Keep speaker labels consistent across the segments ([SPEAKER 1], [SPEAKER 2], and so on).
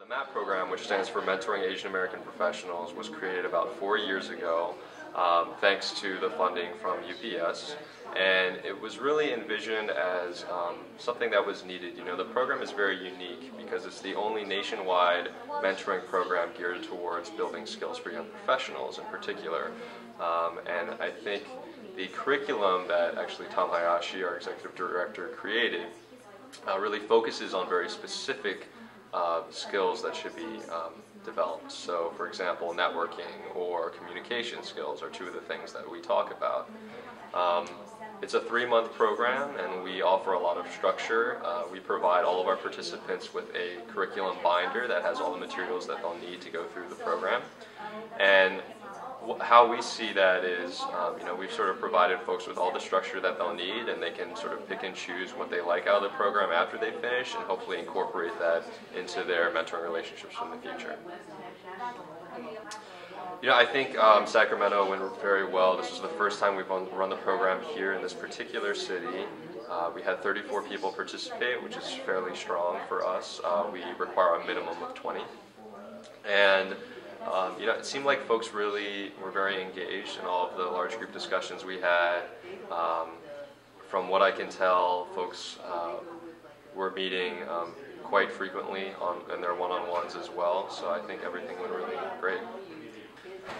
[SPEAKER 1] The MAAP program, which stands for Mentoring Asian American Professionals, was created about 4 years ago thanks to the funding from UPS, and it was really envisioned as something that was needed. You know, the program is very unique because it's the only nationwide mentoring program geared towards building skills for young professionals in particular. And I think the curriculum that actually Tom Hayashi, our executive director, created really focuses on very specific skills that should be developed. So, for example, networking or communication skills are two of the things that we talk about. It's a 3-month program, and we offer a lot of structure. We provide all of our participants with a curriculum binder that has all the materials that they'll need to go through the program. And how we see that is, you know, we've sort of provided folks with all the structure that they'll need, and they can sort of pick and choose what they like out of the program after they finish, and hopefully incorporate that into their mentoring relationships in the future. You know, I think Sacramento went very well. This was the first time we've run the program here in this particular city. We had 34 people participate, which is fairly strong for us. We require a minimum of 20. And you know, it seemed like folks really were very engaged in all of the large group discussions we had. From what I can tell, folks were meeting quite frequently in their one-on-ones as well, so I think everything went really great.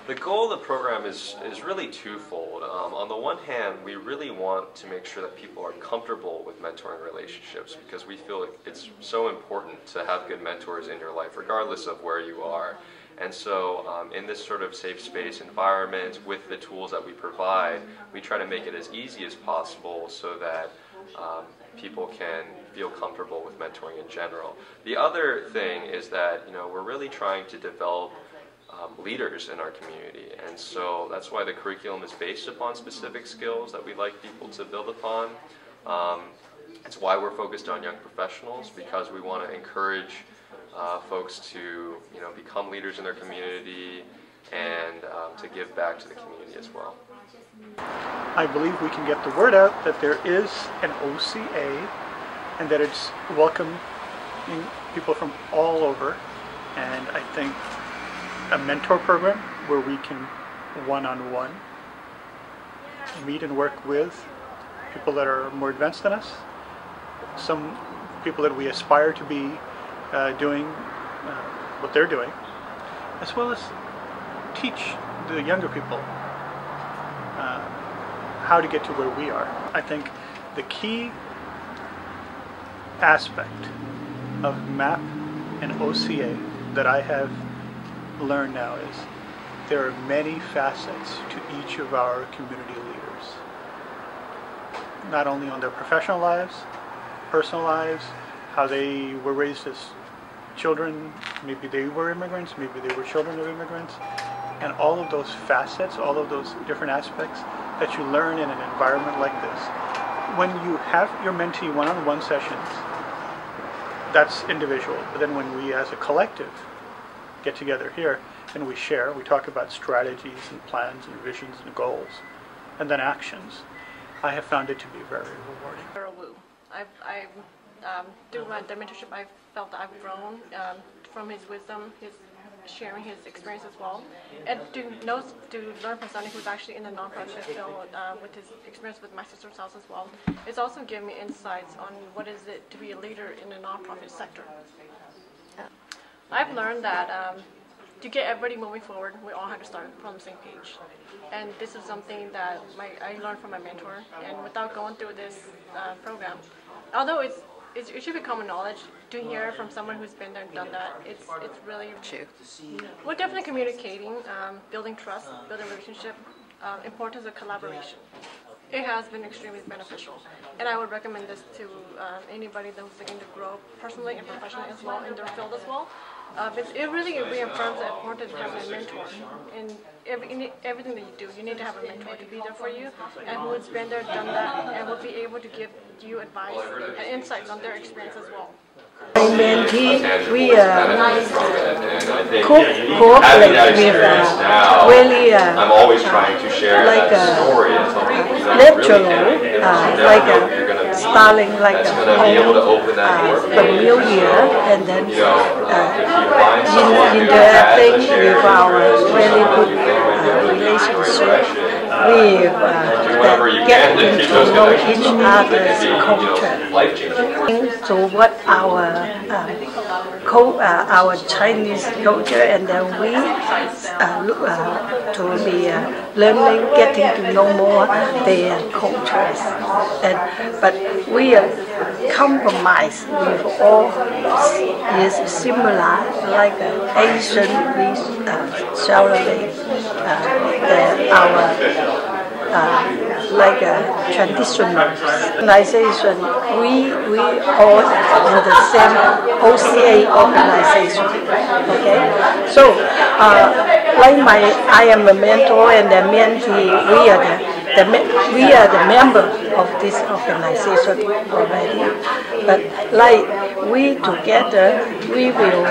[SPEAKER 1] The goal of the program is really twofold. On the one hand, we really want to make sure that people are comfortable with mentoring relationships, because we feel it's so important to have good mentors in your life, regardless of where you are. And so in this sort of safe space environment, with the tools that we provide, we try to make it as easy as possible so that people can feel comfortable with mentoring in general. The other thing is that, you know, we're really trying to develop leaders in our community, and so that's why the curriculum is based upon specific skills that we'd like people to build upon. It's why we're focused on young professionals, because we want to encourage folks to, you know, become leaders in their community and to give back to the community as well.
[SPEAKER 2] I believe we can get the word out that there is an OCA and that it's welcoming people from all over, and I think a mentor program where we can one-on-one meet and work with people that are more advanced than us, some people that we aspire to be doing what they're doing, as well as teach the younger people how to get to where we are. I think the key aspect of MAAP and OCA that I have learned now is there are many facets to each of our community leaders, not only on their professional lives, personal lives, how they were raised as children, maybe they were immigrants, maybe they were children of immigrants, and all of those facets, all of those different aspects that you learn in an environment like this. When you have your mentee one-on-one sessions, that's individual, but then when we as a collective get together here and we share, we talk about strategies and plans and visions and goals, and then actions, I have found it to be very rewarding.
[SPEAKER 3] Through the mentorship, I felt that I've grown from his wisdom, his sharing his experience as well, and to learn from somebody who's actually in the nonprofit field with his experience with my sister's house as well. It's also given me insights on what is it to be a leader in the nonprofit sector. I've learned that to get everybody moving forward, we all have to start from the same page. And this is something that I learned from my mentor, and without going through this program, although it should be common knowledge, to hear from someone who's been there and done that, it's really true. We're definitely communicating, building trust, building relationship, importance of collaboration. It has been extremely beneficial, and I would recommend this to anybody that's looking to grow personally and professionally as well in their field as well. It really reaffirms the importance of having a mentor. In everything that you do, you need to have a mentor to be there for you, and who has been there, done that, and will be able to give you advice and insights on their experience as well.
[SPEAKER 4] Mentee, we cooperate with really
[SPEAKER 1] I'm always trying to share
[SPEAKER 4] like
[SPEAKER 1] that story.
[SPEAKER 4] natural, like starting like a familiar, and then interacting with our really good relationship. We get to know each other's culture. So what our Chinese culture, and then we look to be learning, getting to know more their cultures. But we compromise with all is similar, like Asian. We celebrate our like a traditional organization. We all in the same OCA organization. Okay, so like I am a mentor and a mentee. We are the member of this organization already. But like we together, we will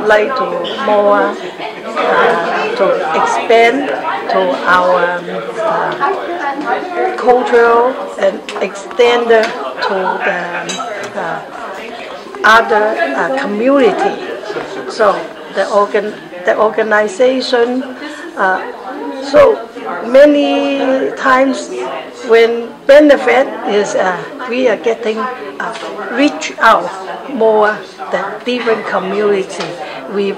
[SPEAKER 4] like to more to expand to our cultural and extend to the other community. So the organization. So many times when benefit is we are getting reach out more the different community. We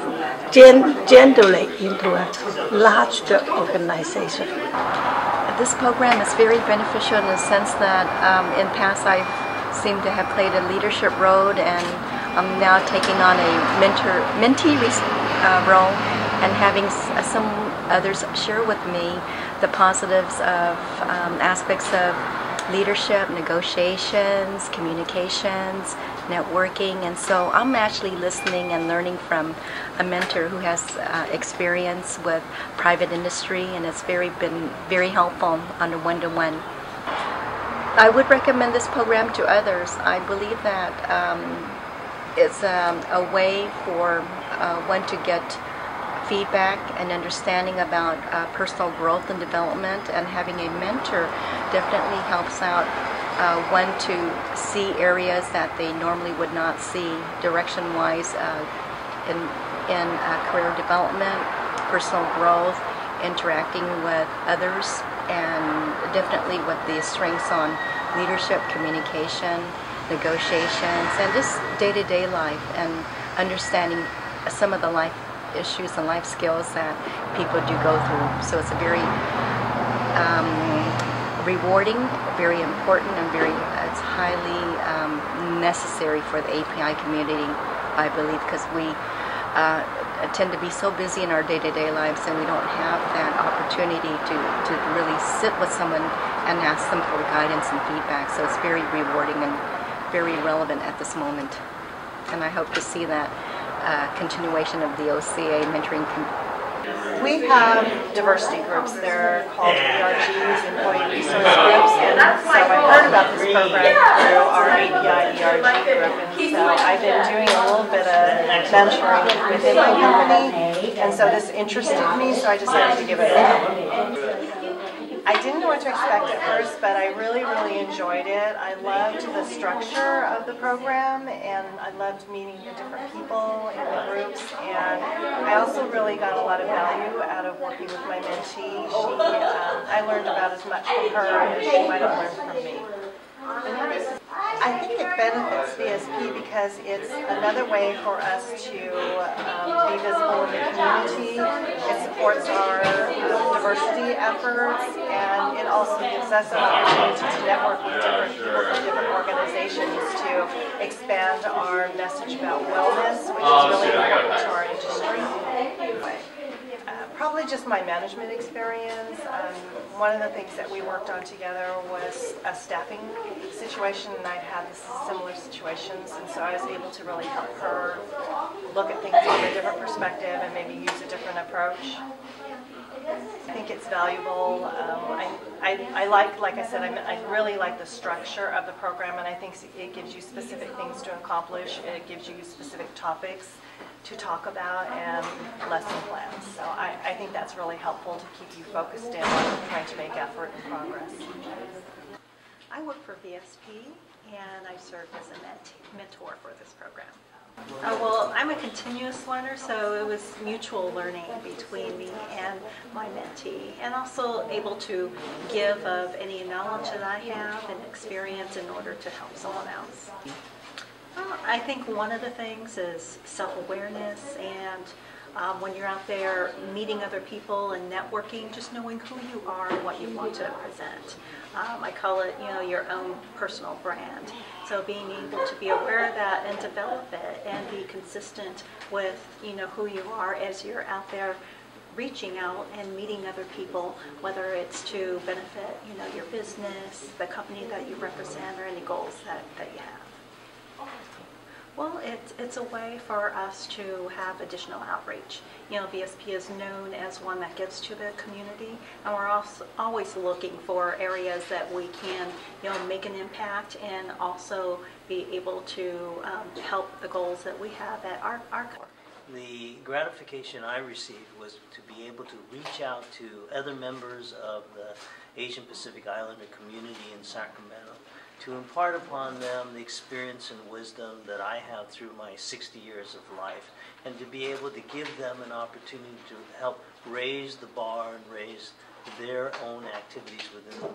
[SPEAKER 4] generate into a larger organization.
[SPEAKER 5] This program is very beneficial in the sense that in past I seem to have played a leadership role, and I'm now taking on a mentee role, and having some others share with me the positives of aspects of leadership, negotiations, communications, networking, and so I'm actually listening and learning from a mentor who has experience with private industry, and it's been very helpful on a one-to-one. I would recommend this program to others. I believe that it's a way for one to get feedback and understanding about personal growth and development, and having a mentor definitely helps out one to see areas that they normally would not see direction-wise in career development, personal growth, interacting with others, and definitely with the strengths on leadership, communication, negotiations, and just day-to-day life, and understanding some of the life issues and life skills that people do go through. So it's a very rewarding, very important, and it's highly necessary for the API community, I believe, because we tend to be so busy in our day-to-day lives, and we don't have that opportunity to really sit with someone and ask them for guidance and feedback. So it's very rewarding and very relevant at this moment, and I hope to see that continuation of the OCA mentoring.
[SPEAKER 6] We have diversity groups. They're called ERGs, Employee Resource Groups, and so I heard about this program through our API ERG group, and so I've been doing a little bit of mentoring within my company, and so this interested me, so I decided to give it a go. I didn't know what to expect at first, but I really enjoyed it. I loved the structure of the program, and I loved meeting the different people in the groups, and I also really got a lot of value out of working with my mentee. I learned about as much from her as she might have learned from me. I think it benefits VSP because it's another way for us to be visible in the community. It supports our diversity efforts, and it also gives us an opportunity to network with different people from different organizations to expand our message about wellness, which is really important to our industry. Probably just my management experience. One of the things that we worked on together was a staffing situation, and I'd had similar situations, and so I was able to really help her look at things from a different perspective and maybe use a different approach. I think it's valuable. I like I said, I really like the structure of the program, and I think it gives you specific things to accomplish. It gives you specific topics to talk about and lesson plans. So I think that's really helpful to keep you focused in on trying to make effort and progress. I work for VSP, and I serve as a mentor for this program. Well, I'm a continuous learner, so it was mutual learning between me and my mentee, and also able to give of any knowledge that I have and experience in order to help someone else. Well, I think one of the things is self-awareness, and when you're out there meeting other people and networking, just knowing who you are and what you want to present. I call it, your own personal brand. So being able to be aware of that and develop it and be consistent with, who you are as you're out there reaching out and meeting other people, whether it's to benefit, your business, the company that you represent, or any goals that you have. Well, it's a way for us to have additional outreach. VSP is known as one that gives to the community, and we're also always looking for areas that we can, make an impact and also be able to help the goals that we have at our company.
[SPEAKER 7] The gratification I received was to be able to reach out to other members of the Asian Pacific Islander community in Sacramento, to impart upon them the experience and wisdom that I have through my 60 years of life, and to be able to give them an opportunity to help raise the bar and raise their own activities within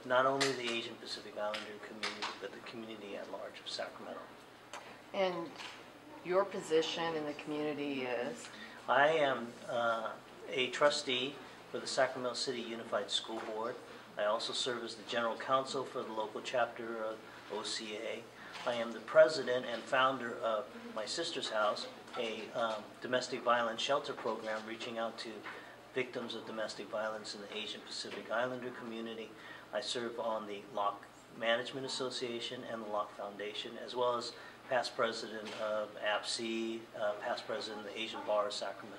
[SPEAKER 7] not only the Asian Pacific Islander community, but the community at large of Sacramento.
[SPEAKER 8] And your position in the community is?
[SPEAKER 7] I am a trustee for the Sacramento City Unified School Board. I also serve as the general counsel for the local chapter of OCA. I am the president and founder of My Sister's House, a domestic violence shelter program reaching out to victims of domestic violence in the Asian Pacific Islander community. I serve on the Lock Management Association and the Lock Foundation, as well as past president of APC, past president of the Asian Bar of Sacramento.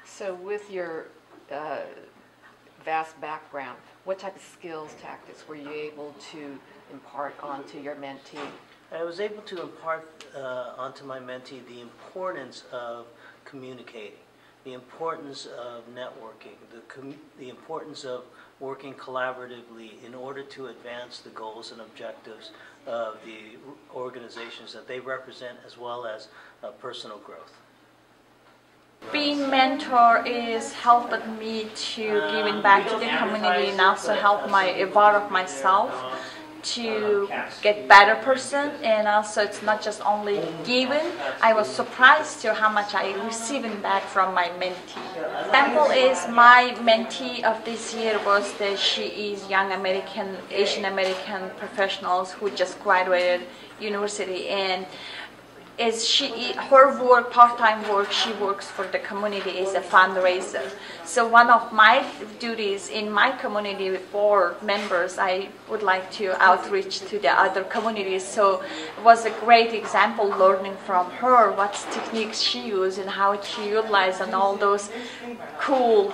[SPEAKER 8] So with your vast background, what type of skills, tactics were you able to impart onto your mentee?
[SPEAKER 7] I was able to impart onto my mentee the importance of communicating, the importance of networking, the importance of working collaboratively in order to advance the goals and objectives of the organizations that they represent, as well as personal growth.
[SPEAKER 9] Being mentor is helping me to giving back to the community and also help my evolve myself to get better person, and also it's not just only giving. I was surprised to how much I receiving back from my mentee. Example is my mentee of this year was that she is young Asian American professionals who just graduated university, and her work, part-time work, she works for the community, is a fundraiser. So one of my duties in my community board members, I would like to outreach to the other communities. So it was a great example learning from her what techniques she used and how she utilized, and all those cool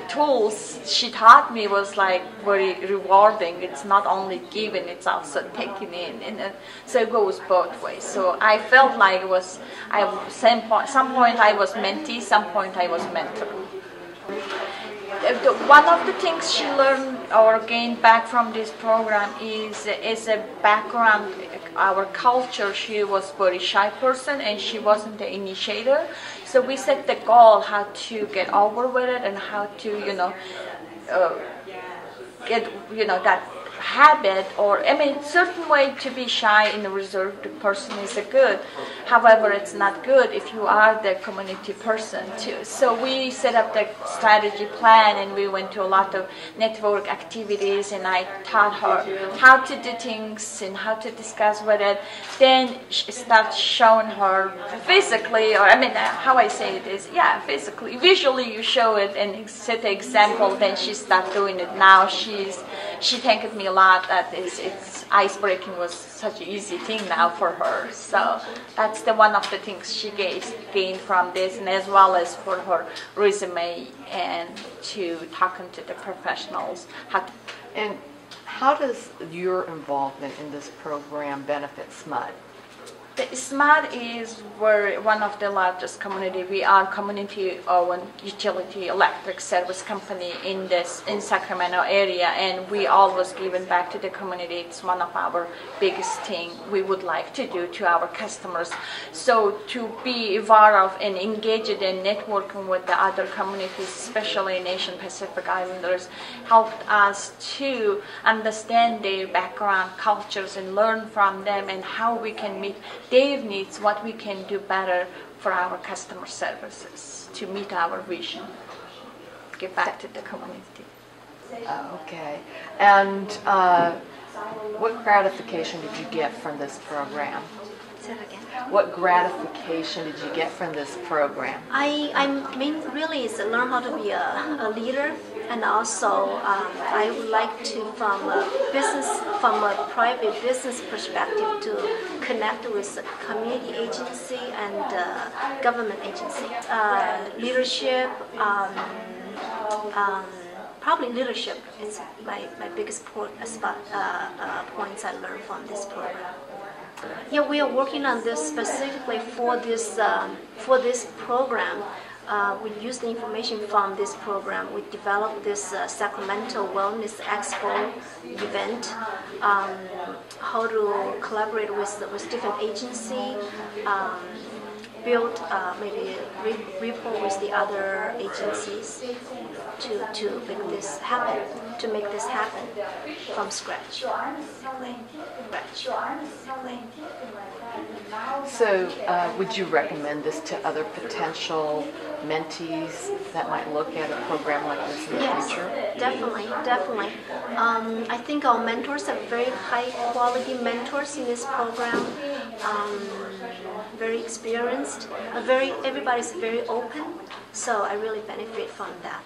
[SPEAKER 9] tools she taught me was like very rewarding. It's not only giving, it's also taking in, and so it goes both ways. So I felt like it was, some point I was mentee, some point I was mentor. One of the things she learned or gained back from this program is a background, our culture. She was a very shy person and she wasn't the initiator. So we set the goal how to get over with it and how to, get, that habit, or certain way to be shy and a reserved person is a good. However, it's not good if you are the community person too. So we set up the strategy plan and we went to a lot of network activities, and I taught her how to do things and how to discuss with it. Then she started showing her physically, or how I say it is, physically, visually you show it and set the example, then she started doing it. Now she thanked me a lot that it's ice-breaking was such an easy thing now for her. So that's one of the things she gained from this, and as well as for her resume and to talking to the professionals.
[SPEAKER 8] And how does your involvement in this program benefit SMUD?
[SPEAKER 9] The SMART is one of the largest community. We are community-owned utility electric service company in Sacramento area, and we always giving back to the community. It's one of our biggest thing we would like to do to our customers. So to be aware of and engaged in networking with the other communities, especially Nation Pacific Islanders, helped us to understand their background, cultures, and learn from them and how we can meet their needs, what we can do better for our customer services to meet our vision, give back to the community.
[SPEAKER 8] Okay. And what gratification did you get from this program?
[SPEAKER 10] Say it again.
[SPEAKER 8] What gratification did you get from this program?
[SPEAKER 10] I mean, really, is to learn how to be a leader, and also I would like to, from a private business perspective, to connect with the community agency and government agency. Leadership. Probably leadership is my biggest points I learned from this program. Yeah, we are working on this specifically for this program. We use the information from this program. We developed this Sacramento Wellness Expo event, how to collaborate with different agencies, build maybe rapport with the other agencies to make this happen from scratch.
[SPEAKER 8] So would you recommend this to other potential mentees that might look at a program like this in the future?
[SPEAKER 10] Definitely. I think our mentors are very high quality mentors in this program. Very experienced, everybody's very open, so I really benefit from that.